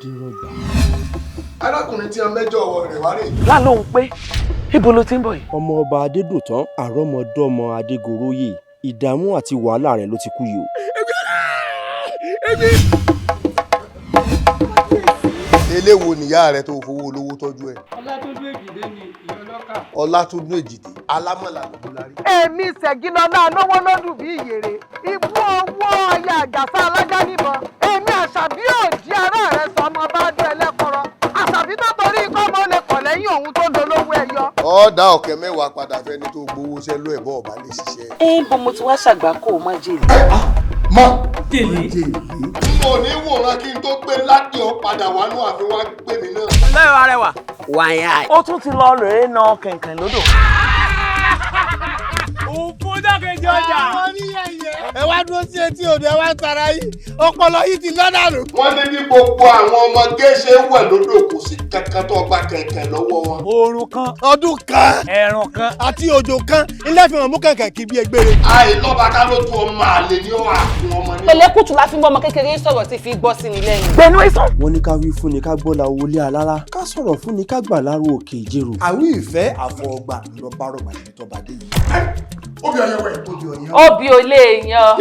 adérọ̀gbà. arákùnrin tí a mẹ́jọ ọwọ́ rẹ̀ wá rè. lálóhùn pé ibo ló ti ń bọ̀ yìí. ọmọ ọba adédọ̀tán àrọ́mọdọ́mọ adégoróyè ìdààmú àti wàhálà rẹ̀ ló ti kú yìí o. eléwo nìyá rẹ tó fowó olówó tọ́jú ẹ̀. Ọlátúndún Èjìdé ni ìyá ọlọ́kà. Ọlátúndún Èjìdé alámọ̀lá ló lárí. èmi ṣẹ̀gínlọ́lá lówó lọ́dún bí ìyèrè ibú owó ọya àjàsá alájà níbọn èmi àṣàbí òjì ara rẹ sọmọ bá dún ẹlẹ́kọ̀rọ̀ àṣàbí tó torí ikọ́ mọ́ lè kọ̀ lẹ́yìn òun tó dolówó ẹyọ. ọ̀ọ́dà ọ̀kẹ́ mẹ́wàá padà fẹ́ni tó gbowó iṣẹ́ ló ẹ̀bọ́ ọ̀bá lè ṣiṣẹ́. bó mo ti wá ṣàgbákò má jèlé. mọ Jèlé. mo ní wòran kí n tó gbé láti ọ padà wánú àfi wá gbé mi náà. lẹ́yìn arẹwà wáyà. ó tún ti lọ rèé na kẹ̀kẹ́ lódò. Òfin dákejì ọjà. ẹ wá dúró sí etí odò ẹ wá tara yìí ọpọlọ yìí ti lọ́dànù. wọ́n ní bí gbogbo àwọn ọmọge ṣe ń wẹ̀ lódò kò sí kankan tó gba kẹ̀kẹ́ lọ́wọ́ wọn. oòrùn kan ọdún kan Ẹ̀rùn kan. àti òjò kan ilé fi hàn mú kẹ̀kẹ́ kí bí egbére. àìlọ́ba ká ló tu ọmọ àlè ní ọ̀hún àfún ọmọ ní. pẹ̀lẹ́kùtù la fi ń bọ́ ọmọ kékeré sọ̀rọ̀ tí fi gbọ́ sí ni lẹ́yìn. gbẹnu ìsàn. wọ́n ní ká wí fún ni ká gbọ́la wọlé alára ká sọ̀rọ̀ fún ni ká gbà láró òkè ìjérò. àwí ìfẹ́ àfọ̀ọ̀gbà lọ bá rọ̀gbà níbi tó bá dé yìí. obì ọ̀yẹ́wẹ̀. Obì ò lè yan.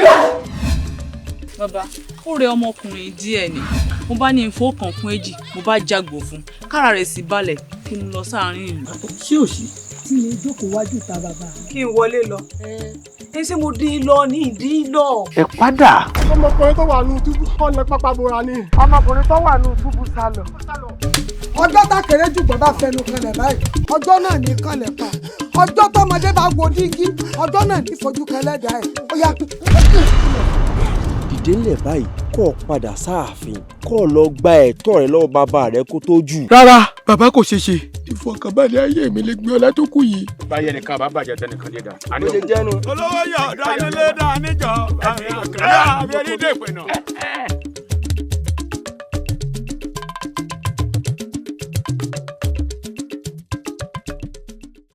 bàbá ó rẹ ọmọkùnrin díẹ̀ ni mo bá ní ìfowópamọ́ fún èjì mo bá jágbó fún kára rẹ̀ sì balẹ̀ kí n lọ sáàárín ìlú. Ṣé òṣì tí lè jókòó wájú ta bàbá mi? kí n wọlé lọ ẹ ṣé mo dín in lọ ní ìdí lọ. ẹ padà. ọmọkùnrin tó wà nù túbú ọ̀nà pápá bora ni. ọmọkùnrin tó wà nù túbú sálọ. ọjọ́ tá kéré jù gbọ́ bá fẹnu kanlẹ̀ báyìí ọjọ́ náà ní kanlẹ̀ pa ọjọ́ tọmọdé bá wo dígí ọjọ́ náà ní fojú kẹlẹ́dàá ẹ̀ ó yá. dìde ńlẹ̀ báyìí kó o padà sáàfin kó o lọ gba ẹ̀tọ́ rẹ lọ́wọ́ bàbá rẹ kó tó jù. rárá bàbá kò ṣeé ṣe ìfọkànbalẹ̀ ayé mi lè gbé ọlá tó kù yìí. Báyẹ̀ nìkan bá bàjẹ́ tẹnìkan lé dà. ó lè jẹ́nu. Olówó yọ̀ dánilé dánijọ́. Àmì àkàrà àbí ẹni dé ìpè náà.